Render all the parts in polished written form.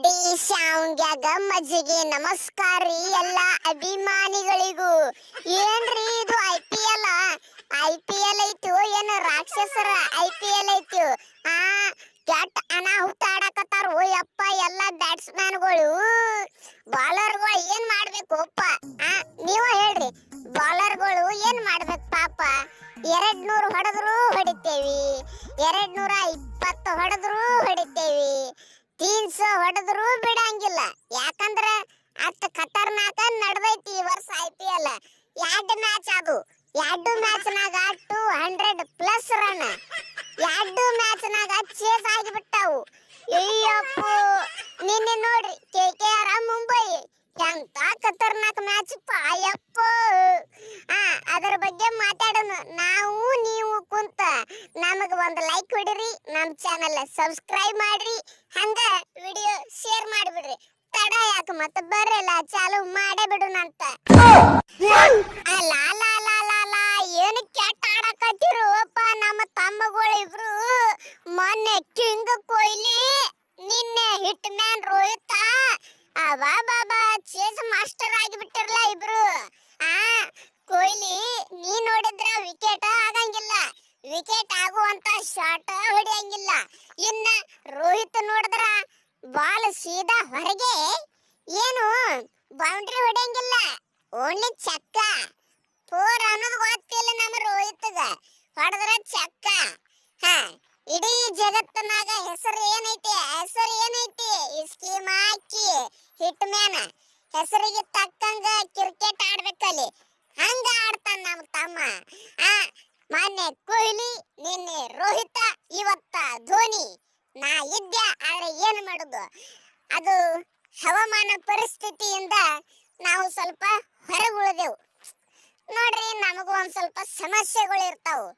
D ಶಾವ್ಗ್ಯಾಗ ಮಜ್ಜಿಗೆ ನಮಸ್ಕಾರ ರೀ ಎಲ್ಲ ಅಭಿಮಾನಿಗಳಿಗೂ. ಏನ್ರಿ ಇದು ಐಪಿಎಲ್ ಐತು ಏನು ರಾಕ್ಷಸರ ಐಪಿಎಲ್ ಐತು? ಕೆಟ್ಟ ಅನಾಹುತ ಆಡಕತ್ತಾರ ಯಪ್ಪ ಎಲ್ಲ ಬ್ಯಾಟ್ಸ್ಮನ್ಗಳು ಬಾಲರ್ಗಳು ಏನ್ ಮಾಡ್ಬೇಕಪ್ಪ? ನೀವ ಹೇಳ್ರಿ, ಬಾಲರ್ಗಳು ಏನ್ ಮಾಡ್ಬೇಕು ಪಾಪ? 200 ಹೊಡೆದ್ರು ಹೊಡಿತೇವಿ, 220 ಹೊಡೆದ್ರು ಹೊಡಿತೇವಿ, 300 ಹೊಡೆದ್ರು ಬಿಡಂಗಿಲ್ಲ. ಯಾಕಂದ್ರ ಅಷ್ಟ ಖತರ್ನಾಕ ನಡ್ದೈತಿ ಈ ವರ್ಷ ಐಪಿಎಲ್. 2 ಮ್ಯಾಚ್ ಅದು, 2 ಮ್ಯಾಚ್ನಾಗ 200+ ರನ್, 2 ಮ್ಯಾಚ್ನಾಗ ಚೇಸ್ ಆಗಿಬಿಟ್ಟಾವು. ಅಯ್ಯಪ್ಪ, ನಿನ್ನೆ ನೋಡ್ರಿ KKR ಮುಂಬೈ ಎಂತ ಖತರ್ನಾಕ್ ಮ್ಯಾಚ್ ಪಾಯಪ್ಪ. ಅದರ ಬಗ್ಗೆ ಮಾತಾಡೋಣ. ನಾವು ನೀವು ಕುಂತ ನಮಗ ಒಂದು ಲೈಕ್ ಹೊಡಿರಿ, ನಮ್ಮ ಚಾನಲ್ ಸಬ್ಸ್ಕ್ರೈಬ್ ಮಾಡ್ರಿ, ಹಂಗ ವಿಡಿಯೋ ಶೇರ್ ಮಾಡಿಬಿಡ್ರಿ. ತಡ ಯಾಕೆ ಮತ್ತೆ ಬರಲ್ಲ, ಚಾಲು ಮಾಡೇ ಬಿಡುನಂತ. ಏನು ಕೆಟ್ಟ ಆಡಕತ್ತಿರುವಪ್ಪ ನಮ್ಮ ತಮ್ಮಗಳು ಇಬ್ರು. ಮೊನ್ನೆ ಕಿಂಗ್ ಕೊಹ್ಲಿ, ನಿನ್ನೆ ಹಿಟ್ ಮ್ಯಾನ್ ರೋಹಿತ್. ಬಾಬಾ ಚೇಸ್ ಮಾಸ್ಟರ್ ಆಗಿಬಿಟ್ಟಿರಲ್ಲ ಇಬ್ರು. ಕೊಹ್ಲಿ ನೀ ನೋಡಿದ್ರ ವಿಕೆಟ್ ಆಗಂಗಿಲ್ಲ, ವಿಕೆಟ್ ಆಗುವಂತ ಶಾಟ್ ಹೊಡಿಯಂಗಿಲ್ಲ. ಇನ್ನ ರೋಹಿತ್ ನೋಡಿದ್ರ ಬಾಲ್ ಸೀದಾ ಹೊರಗೆ, ಏನು ಬೌಂಡ್ರಿ ಹೊಡಿಯಂಗಿಲ್ಲ, ಓನ್ಲಿ ಚಕ್ಕ. 4 ಅನ್ನೋದು ಗೊತ್ತಿಲ್ಲ ನಮ್ಮ ರೋಹಿತ್ಗ, ಹೊಡೆದ್ರ ಚಕ್ಕ. ಇಡೀ ಜಗತ್ತಿನಾಗ ಹೆಸರು ಏನೈತಿ? ಸ್ಕೀಮಾಕಿ ಹಿಟ್ ಮ್ಯಾನ್. ಹೆಸರಿಗೆ ತಕ್ಕಂಗ ಕ್ರಿಕೆಟ್ ಆಡ್ಬೇಕಲ್ಲಿ, ಹಂಗ ಆಡ್ತಾನ ನಮ್ಮ ತಮ್ಮ. ಮೊನ್ನೆ ಕೊಹ್ಲಿ, ನಿನ್ನೆ ರೋಹಿತ್, ಇವತ್ತ ಧೋನಿ. ನಾ ಇದ್ದೆ, ಆದ್ರೆ ಏನ್ ಮಾಡುದು? ಅದು ಹವಾಮಾನ ಪರಿಸ್ಥಿತಿಯಿಂದ ನಾವು ಸ್ವಲ್ಪ ಹೊರಗುಳಿದೆವು ನೋಡ್ರಿ. ನಮಗೂ ಒಂದ್ ಸ್ವಲ್ಪ ಸಮಸ್ಯೆಗಳು ಇರ್ತಾವು,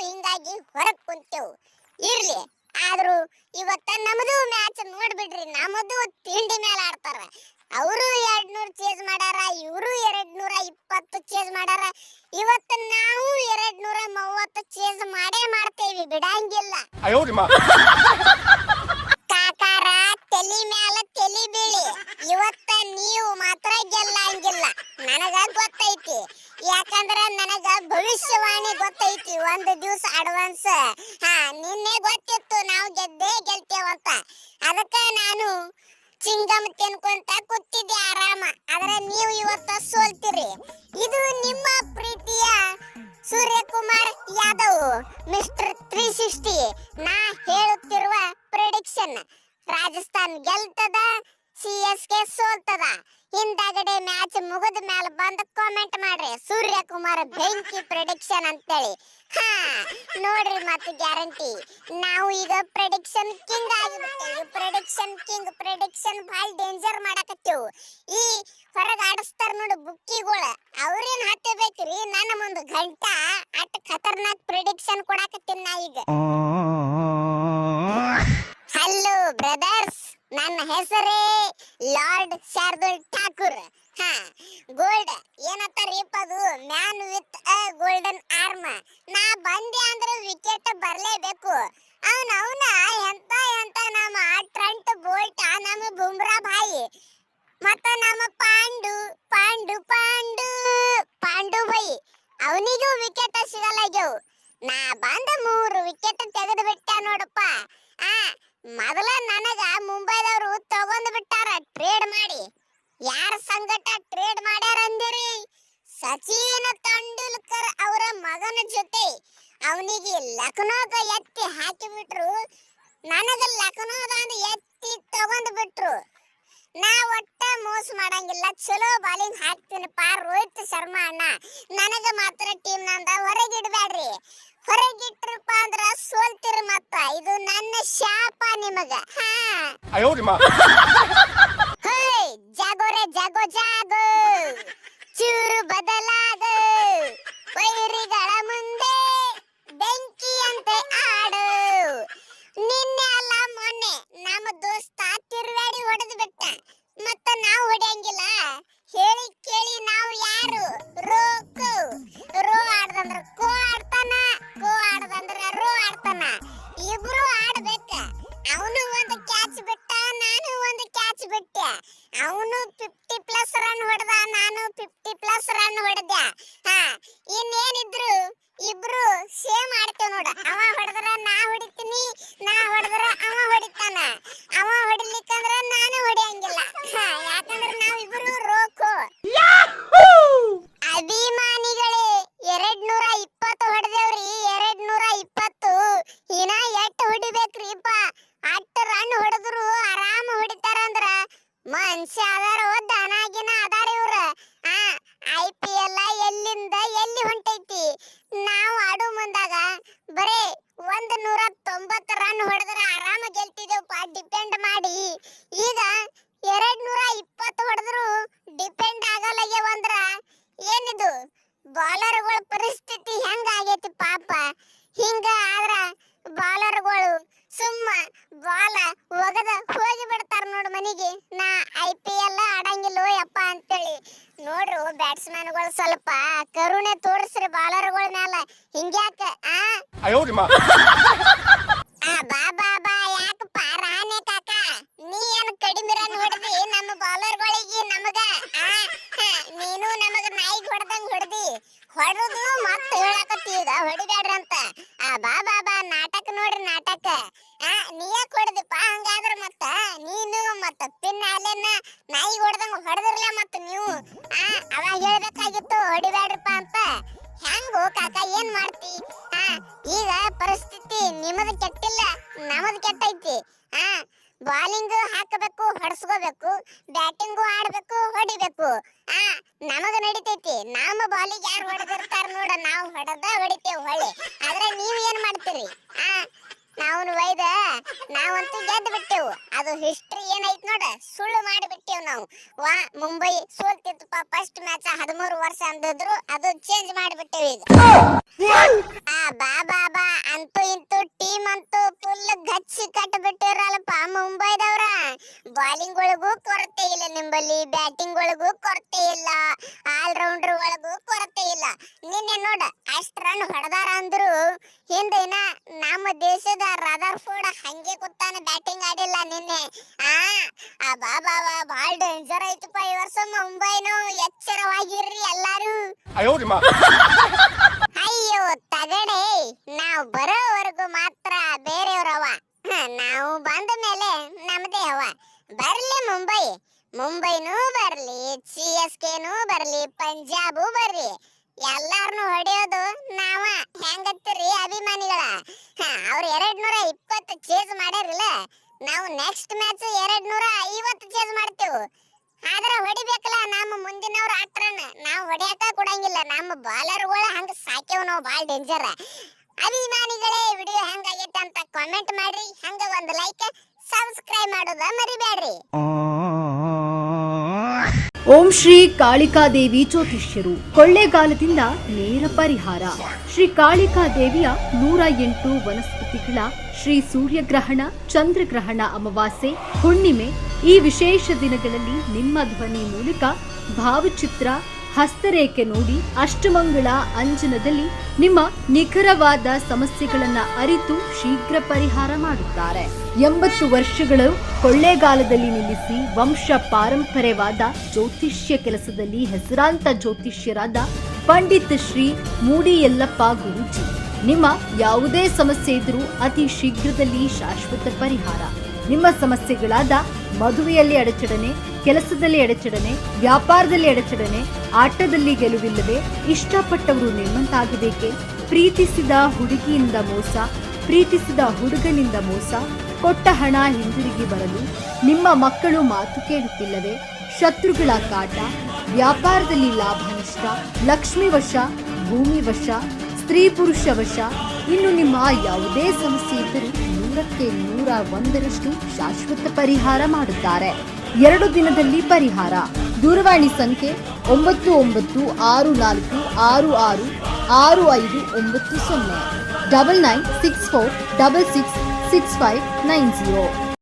ಹಿಂಗಾಗಿ ಹೊರಗ್ ಕುಂತೇವು. ಇರ್ಲಿ, ಆದ್ರೂ ಇವತ್ತ ನಮ್ದು ಮ್ಯಾಚ್ ನೋಡ್ಬಿಡ್ರಿ. ನಮ್ಮದು ತಿಂಡಿ ಮೇಲೆ ಆಡ್ತಾರ. ಅವರು 200 ಚೇಸ್ ಮಾಡ್ಯಾರ, ಇವರು 220 ಚೇಸ್ ಮಾಡ್ಯಾರ. ಇವತ್ತು ನಾವು 230 ಚೇಸ್ ಮಾಡೇ ಮಾಡ್ತೇವಿ, ಬಿಡಂಗಿಲ್ಲ. ಕಾಕಾರ ತಲಿ ಮ್ಯಾಲ ತಲಿ ಬೀಳಿ, ಇವತ್ತ ನೀವು ಮಾತ್ರ ಗೆಲ್ಲಂಗಿಲ್ಲ. ನನಗ ಗೊತ್ತೈತಿ, ಯಾಕಂದ್ರ ನನಗ ಭವಿಷ್ಯವಾಣಿ ಗೊತ್ತೈತಿ, 1 ದಿವಸ ಅಡ್ವಾನ್ಸ್. ನಿನ್ನೆ ಗೊತ್ತಿತ್ತು ನಾವು ಗೆದ್ದೇ ಗೆಲ್ತೇವಂತ. ಅದಕ್ಕ ನಾನು ಚಿಂಗಮ್ ತಿನ್ಕೊಂತ ಕೂತಿದ್ದೆ ಆರಾಮ. ಆದ್ರೆ ನೀವು ಇವತ್ತ ಸೋಲ್ತೀರಿ. ಇದು ನಿಮ್ಮ ಪ್ರೀತಿಯ ಸೂರ್ಯಕುಮಾರ್ ಯಾದವ್, ಮಿಸ್ಟರ್ 360. ನಾ ಹೇಳುತ್ತಿರುವ ಪ್ರೆಡಿಕ್ಷನ್: ರಾಜಸ್ಥಾನ್ ಗೆಲ್ತದ, CSK ಸೋಲ್ತದ. ಹಿಂದಗಡೆ ಮ್ಯಾಚ್ ಮುಗಿದ ಮೇಲೆ ಬಂದು ಕಾಮೆಂಟ್ ಮಾಡ್ರಿ, ಸೂರ್ಯಕುಮಾರ್ ಬೆಂಕಿ ಪ್ರೆಡಿಕ್ಷನ್ ಅಂತೇಳಿ. ನೋಡ್ರಿ, ಮತ್ತೆ ಗ್ಯಾರಂಟಿ ನಾವು ಈಗ ಪ್ರೆಡಿಕ್ಷನ್ ಕಿಂಗ್ ಆಗಿಬಿಟ್ಟೇವಿ. ಪ್ರೆಡಿಕ್ಷನ್ ಭಾಳ ಡೇಂಜರ್ ಮಾಡಕತ್ತೇವು. ಈ ಹೊರಗೆ ಆಡಿಸ್ತಾರ ನೋಡಿ ಬುಕ್ಕಿಗಳು, ಅವ್ರೇನ್ ಹತ್ತಬೇಕ್ರಿ ನನ್ನ ಮುಂದೆ ಗಂಟ. ಅಟ್ ಖತರ್ನಾಕ್ ಪ್ರೆಡಿಕ್ಷನ್ ಕೊಡಾಕತ್ತೀನಿ ನಾ ಈಗ. ಹಲೋ ಬ್ರದರ್ಸ್, ನನ್ನ ಹೆಸರೇ ಲಾರ್ಡ್ ಶಾರ್ದುಲ್ ಠಾಕೂರ್. ಗೋಲ್ಡ್ ಏನತ್ತಾರೀಪ, ಅದು man with a golden arm. ನಾ ಬಂದೆ ಅಂದ್ರೆ ವಿಕೆಟ್ ಬರ್ಲೇಬೇಕು. ಅವನ ಎಂತ ನಮ್ಮ ಟ್ರೆಂಟ್ ಬೋಲ್ಟ್, ನಮ್ಮ ಬುಮ್ರಾ ಭಾಯಿ, ಮತ್ತ ನಮ್ಮ ಪಾಂಡು ಭಾಯಿ, ಅವನಿಗೂ ವಿಕೆಟ್ ಸಿಗಲ್ಲಾಗ್ಯವು. ನಾ ಬಂದ 3 ವಿಕೆಟ್ ತೆಗೆದು ಬಿಟ್ಟೆ ನೋಡಪ್ಪ. ಮೊದಲ ನನಗ ಮುಂಬೈದವರು ತಗೊಂಡು ಬಿಟ್ಟಾರ ಟ್ರೇಡ್ ಮಾಡಿ. ಯಾರ ಸಂಗಟ ಟ್ರೇಡ್ ಮಾಡ್ಯಾರ ಅಂದಿರಿ? ಸಚಿನ್ ತೆಂಡೂಲ್ಕರ್ ಅವರ ಮಗನ ಜೊತೆ. ಅವನಿಗೆ ಲಕ್ನೋಗ ಎತ್ತಿ ಹಾಕಿ ಬಿಟ್ರು, ನನಗ ಲಕ್ನೋದ ಎತ್ತಿ ತಗೊಂಡು ಬಿಟ್ರು. ನಾ ಒಟ್ಟ ಮೋಸ ಮಾಡಂಗಿಲ್ಲ, ಚಲೋ ಬಾಲಿಂಗ್ ಹಾಕ್ತೀನಪ್ಪ ರೋಹಿತ್ ಶರ್ಮಾ ಅಣ್ಣ. ನನಗ ಮಾತ್ರ ಟೀಮ್ ನಂದ ಹೊರಗಿಡ್ಬೇಡ್ರಿ. ಹೊರಗಿಟ್ರಪ್ಪ ಅಂದ್ರ ಸೋಲ್ತಿರ. ಮತ್ತ ಇದು ನನ್ನ ಶಾಪ ನಿಮಗ. ಜಾಗೋ ಚೂರು ಬದಲಾಗ, ವೈರಿಗಳ ಮುಂದೆ ಬೆಂಕಿಯಂತೆ ಆಡು. ನಿನ್ನೆ ಅಲ್ಲ ಮೊನ್ನೆ ನಮ್ಮ ದೋಸ್ತ ತಿರುವಾಡಿ ಹೊಡೆದು ಬಿಟ್ಟ, ಮತ್ತ ನಾವು ಹೊಡೆಯಂಗಿಲ್ಲ. ಹೇಳಿ ಕೇಳಿ ನಾವು ಯಾರು? ರೋ ಆಡ್ದಂದ್ರ ಕೋ ಆಡ್ತಾನ, ಕೋ ಆಡ್ದಂದ್ರ ರೋ ಆಡ್ತಾನ. ಇಬ್ರು ಆಡ್ಬೇಕ. ಅವನು ಒಂದು ಕ್ಯಾಚ್ ಬಿಟ್ಟ, ನಾನು ಒಂದು ಕ್ಯಾಚ್ ಬಿಟ್ಟೆ. ಅವನು 50+ ರನ್ ಹೊಡೆದ, ನಾನು 50+ ರನ್ ಹೊಡೆದೆ. ಇನ್ನೇನಿದ್ರು ಇಬ್ರು ಸೇಮ್ ಆಡ್ತೇವ್ ನೋಡ. ಅವ ಹೊಡೆದ್ರ ನಾ ಹೊಡಿತೀನಿ, ನಾ ಹೊಡೆದ್ರ ಅವ ಹೊಡಿತಾನ. ಅವ ಹೊಡಿಲಿಕ್ಕಂದ್ರ ನಾನು ಹೊಡಿಯಂಗಿಲ್ಲ. ಯಾಕಂದ್ರ ನಾವಿಬ್ರು ರೋಕು. ಅಭಿಮಾನಿಗಳೇ 220 ಹೊಡೆದೇವ್ರಿ, 220. ಇನ್ನ ಎಷ್ಟ್ ಹೊಡಿಬೇಕ್ರಿಪ್ಪ? 8 ರನ್ ಹೊಡೆದ್ರು ಆರಾಮ ಹೊಡಿತಾರಂದ್ರ ಮನುಷ್ಯ ಅದಾರೋ ದನಾಗಿನ ಅದಾರ ಇವ್ರ. IPL ಎಲ್ಲಿಂದ ಎಲ್ಲಿ ಹೊಂಟೈತಿ? ನಾವು ಆಡೋ ಮುಂದಾಗ ಬರೇ 190 ರನ್ ಹೊಡೆದ್ರೆ ಆರಾಮ ಗೆಲ್ತಿದ್ದೇವಪ್ಪ ಡಿಪೆಂಡ್ ಮಾಡಿ. ಈಗ 220 ಹೊಡೆದ್ರು ಡಿಪೆಂಡ್ ಆಗಲ್ಲಾಗ್ಯವಂದ್ರ ಏನಿದು ಬಾಲರ್ಗಳ ಪರಿಸ್ಥಿತಿ ಹೆಂಗ ಆಗೈತಿ ಪಾಪ. ಹಿಂಗ ಆದ್ರ ಬಾಲರ್ಗಳು ಸುಮ್ಮ ಬಾಲ ಒಗದ ಹೋಗಿ ಬಿಡ್ತಾರ ನೋಡು ಮನೆಗೆ. ನಾ IPL ಆಡಂಗಿಲ್ಲೋ ಯಪ್ಪ ಅಂತೇಳಿ. ನೋಡ್ರು ಬ್ಯಾಟ್ಸ್ಮನ್ಗಳು ಸ್ವಲ್ಪ ಕರುಣೆ ತೋರಿಸ್ರಿ ಬಾಲರ್ಗಳ ಮ್ಯಾಲ. ಹಿಂಗ್ಯಾಕ ಬಾ ಯಾಕಪ್ಪ ರಾಣೆ ಕಾಕ, ನೀ ಏನ್ ಕಡಿಮೆ ರನ್ ಹೊಡೆದಿ ನಮ್ಮ ಬಾಲರ್ಗಳಿಗೆ? ನಮಗ ನೀನು ನಮಗ ನಾಯಿಗೆ ಹೊಡೆದಂಗ ಹೊಡೆದಿ. ಹೊಡೆದು ಮತ್ತೆ ಹೇಳಕತ್ತಿ ಈಗ ಹೊಡಿಬ್ಯಾಡ್ರಿ ಅಂತ. ಬಾ ನಾಟಕ ನೋಡ್ರಿ ನಾಟಕ. ನೀ ಯಾಕೆ ಹೊಡೆದಿಪ್ಪ ಹಂಗಾದ್ರ? ಮತ್ತ ನೀನು ಮತ್ತ ಪಿನ್ ಅಲ್ಲೇನ ನಾಯಿಗೆ ಹೊಡೆದಂಗ ಹೊಡೆದಿರ್ಲ ಮತ್ತ ನೀವು. ಅವಾಗ ಹೇಳ್ಬೇಕಾಗಿತ್ತು ಹೊಡಿಬ್ಯಾಡ್ರಪ್ಪ ಅಂತ. ಹೆಂಗೋ ಕಾಕ ಏನ್ ಮಾಡ್ತಿ? ಈಗ ಪರಿಸ್ಥಿತಿ ನಿಮ್ಮದು ಕೆಟ್ಟಿಲ್ಲ, ನಮ್ಮದು ಕೆಟ್ಟೈತಿ. ಬಾಲಿಂಗ್ ಹಾಕಬೇಕು, ಹೊಡ್ಸ್ಕೋಬೇಕು, ಬ್ಯಾಟಿಂಗು ಆಡ್ಬೇಕು, ಹೊಡಿಬೇಕು. ನಮಗ ನಡಿತೈತಿ. ನಮ್ಮ ಬಾಲಿಗೆ ಯಾರು ಹೊಡೆದಿರ್ತಾರ ನೋಡ, ನಾವು ಹೊಡಿತೇವೆ ಹೊಳ್ಳಿ. ಆದ್ರೆ ನೀವ್ ಏನ್ ಮಾಡ್ತೀರಿ? ನಾವು ಒಯ್ದ ನಾವಂತೂ ಗೆದ್ದು ಬಿಟ್ಟೆವು. ಅದು ಹಿಸ್ಟ್ರಿ ಏನೈತ್ ನೋಡ, ಸುಳ್ಳು ಮಾಡಿಬಿಟ್ಟೆವು ನಾವು. ಮುಂಬೈ ಸೋಲ್ತಿತ್ತಪ್ಪ ಫಸ್ಟ್ ಮ್ಯಾಚ್ 13 ವರ್ಷ ಅಂದಿದ್ರು, ಅದು ಚೇಂಜ್ ಮಾಡಿಬಿಟ್ಟೆವು ಈಗ. ಬಾ ಅಂತೂ ಇಂತೂ ಟೀಮ್ ಅಂತೂ ಫುಲ್ ಗಚ್ಚಿ ಕಟ್ಟಿಬಿಟ್ಟಿರಲ್ಲಪ್ಪ ಮುಂಬೈದವ್ರ. ಬಾಲಿಂಗ್ ಒಳಗೂ ಕೊರತೆ ಇಲ್ಲ ನಿಂಬಲ್ಲಿ, ಬ್ಯಾಟಿಂಗ್ ಒಳಗೂ ಕೊರತೆ ಇಲ್ಲ, ಆಲ್ರೌಂಡರ್ ಒಳಗೂ ಕೊರತೆ ಇಲ್ಲ. ನಿನ್ನೆ ನೋಡ ಅಷ್ಟ್ ರನ್ ಹೊಡೆದಾರ ಅಂದ್ರು ಹಿಂದಿನ ನಮ್ಮ ದೇಶದ ರದರ್ಫೋರ್ಡ್ ಹಂಗೆ ಕೂತಾನ, ಬ್ಯಾಟಿಂಗ್ ಆಡಿಲ್ಲ ನಿನ್ನೆ. ಬಾಳ ಡೇಂಜರ್ ಐತಪ್ಪ ಈ ವರ್ಷ ಮುಂಬೈನು. ಎಚ್ಚರವಾಗಿರ್ರಿ ಎಲ್ಲಾರು. ಅಯ್ಯೋ ತಗಡೆ, ನಾವು ಬರೋವರೆಗೂ ಮಾತ್ರ ಬೇರೆಯವ್ರವ, ನಾವು ಬಂದ ಮೇಲೆ ನಮ್ದೇ ಹವ. ಬರ್ಲಿ ಮುಂಬೈನೂ ಬರ್ಲಿ, CSKನೂ ಬರ್ಲಿ, ಪಂಜಾಬು ಬರ್ಲಿ, ಎಲ್ಲಾರನು ಹೊಡೆಯೋದು ನಾವ. ಹೆಂಗತ್ತೀರಿ ಅಭಿಮಾನಿಗಳ? ಅವ್ರು 220 ಚೇಸ್ ಮಾಡ್ಯಾರಿಲ್ಲ, ನಾವು ನೆಕ್ಸ್ಟ್ ಮ್ಯಾಚ್ 250 ಚೇಸ್ ಮಾಡ್ತೇವೆ. ಆದ್ರೆ ಹೊಡಿಬೇಕಲ್ಲ ನಮ್ಮ ಮುಂದಿನವ್ರು 8 ರನ್. ನಾವು ಹೊಡಿಯಾಕ ಕೊಡಂಗಿಲ್ಲ. ನಮ್ಮ ಬಾಲರ್ಗಳು ಹಂಗ ಸಾಕ್ಯವ್ ನಾವು, ಬಾಳ ಡೇಂಜರ್. ಅಭಿಮಾನಿಗಳೇ, ವಿಡಿಯೋ ಹೆಂಗಾಗೈತೆ ಅಂತ ಕಾಮೆಂಟ್ ಮಾಡ್ರಿ. ಹಂಗ ಒಂದು ಲೈಕ್, ಸಬ್ಸ್ಕ್ರೈಬ್ ಮಾಡೋದ ಮರಿಬೇಡ್ರಿ. ಓಂ ಶ್ರೀ ಕಾಳಿಕಾದೇವಿ ಜ್ಯೋತಿಷ್ಯರು, ಕೊಳ್ಳೇಗಾಲದಿಂದ ನೇರ ಪರಿಹಾರ. ಶ್ರೀ ಕಾಳಿಕಾದೇವಿಯ 108 ವನಸ್ಪತಿಗಳ ಶ್ರೀ ಸೂರ್ಯಗ್ರಹಣ, ಚಂದ್ರಗ್ರಹಣ, ಅಮಾವಾಸ್ಯೆ, ಹುಣ್ಣಿಮೆ ಈ ವಿಶೇಷ ದಿನಗಳಲ್ಲಿ ನಿಮ್ಮ ಧ್ವನಿ ಮೂಲಕ ಭಾವಚಿತ್ರ, ಹಸ್ತರೇಖೆ ನೋಡಿ ಅಷ್ಟಮಂಗಳ ಅಂಜನದಲ್ಲಿ ನಿಮ್ಮ ನಿಖರವಾದ ಸಮಸ್ಯೆಗಳನ್ನ ಅರಿತು ಶೀಘ್ರ ಪರಿಹಾರ ಮಾಡುತ್ತಾರೆ. 80 ವರ್ಷಗಳು ಕೊಳ್ಳೇಗಾಲದಲ್ಲಿ ನಿಲ್ಲಿಸಿ ವಂಶ ಪಾರಂಪರ್ಯವಾದ ಜ್ಯೋತಿಷ್ಯ ಕೆಲಸದಲ್ಲಿ ಹೆಸರಾಂತ ಜ್ಯೋತಿಷ್ಯರಾದ ಪಂಡಿತ್ ಶ್ರೀ ಮೂಡಿ ಯಲ್ಲಪ್ಪ ಗುರೂಜಿ ನಿಮ್ಮ ಯಾವುದೇ ಸಮಸ್ಯೆ ಇದ್ರೂ ಅತಿ ಶೀಘ್ರದಲ್ಲಿ ಶಾಶ್ವತ ಪರಿಹಾರ. ನಿಮ್ಮ ಸಮಸ್ಯೆಗಳಾದ ಮದುವೆಯಲ್ಲಿ ಅಡಚಣೆ, ಕೆಲಸದಲ್ಲಿ ಅಡಚಣೆ, ವ್ಯಾಪಾರದಲ್ಲಿ ಅಡಚಣೆ, ಆಟದಲ್ಲಿ ಗೆಲುವಿಲ್ಲದೆ, ಇಷ್ಟಪಟ್ಟವರು ನಿಮ್ಮಂತಾಗಬೇಕೆ, ಪ್ರೀತಿಸಿದ ಹುಡುಗಿಯಿಂದ ಮೋಸ, ಪ್ರೀತಿಸಿದ ಹುಡುಗನಿಂದ ಮೋಸ, ಕೊಟ್ಟ ಹಣ ಹಿಂದಿರುಗಿ ಬರಲು, ನಿಮ್ಮ ಮಕ್ಕಳು ಮಾತು ಕೇಳುತ್ತಿಲ್ಲವೇ, ಶತ್ರುಗಳ ಕಾಟ, ವ್ಯಾಪಾರದಲ್ಲಿ ಲಾಭ ನಷ್ಟ, ಲಕ್ಷ್ಮಿ ವಶ, ಭೂಮಿ ವಶ, ಸ್ತ್ರೀ ಪುರುಷ ವಶ, ಇನ್ನು ನಿಮ್ಮ ಯಾವುದೇ ಸಮಸ್ಯೆ ಇದ್ದರೂ 100ಕ್ಕೆ 101ರಷ್ಟು ಶಾಶ್ವತ ಪರಿಹಾರ ಮಾಡುತ್ತಾರೆ. 2 ದಿನದಲ್ಲಿ ಪರಿಹಾರ. ದೂರವಾಣಿ ಸಂಖ್ಯೆ 9964666590 9964666590.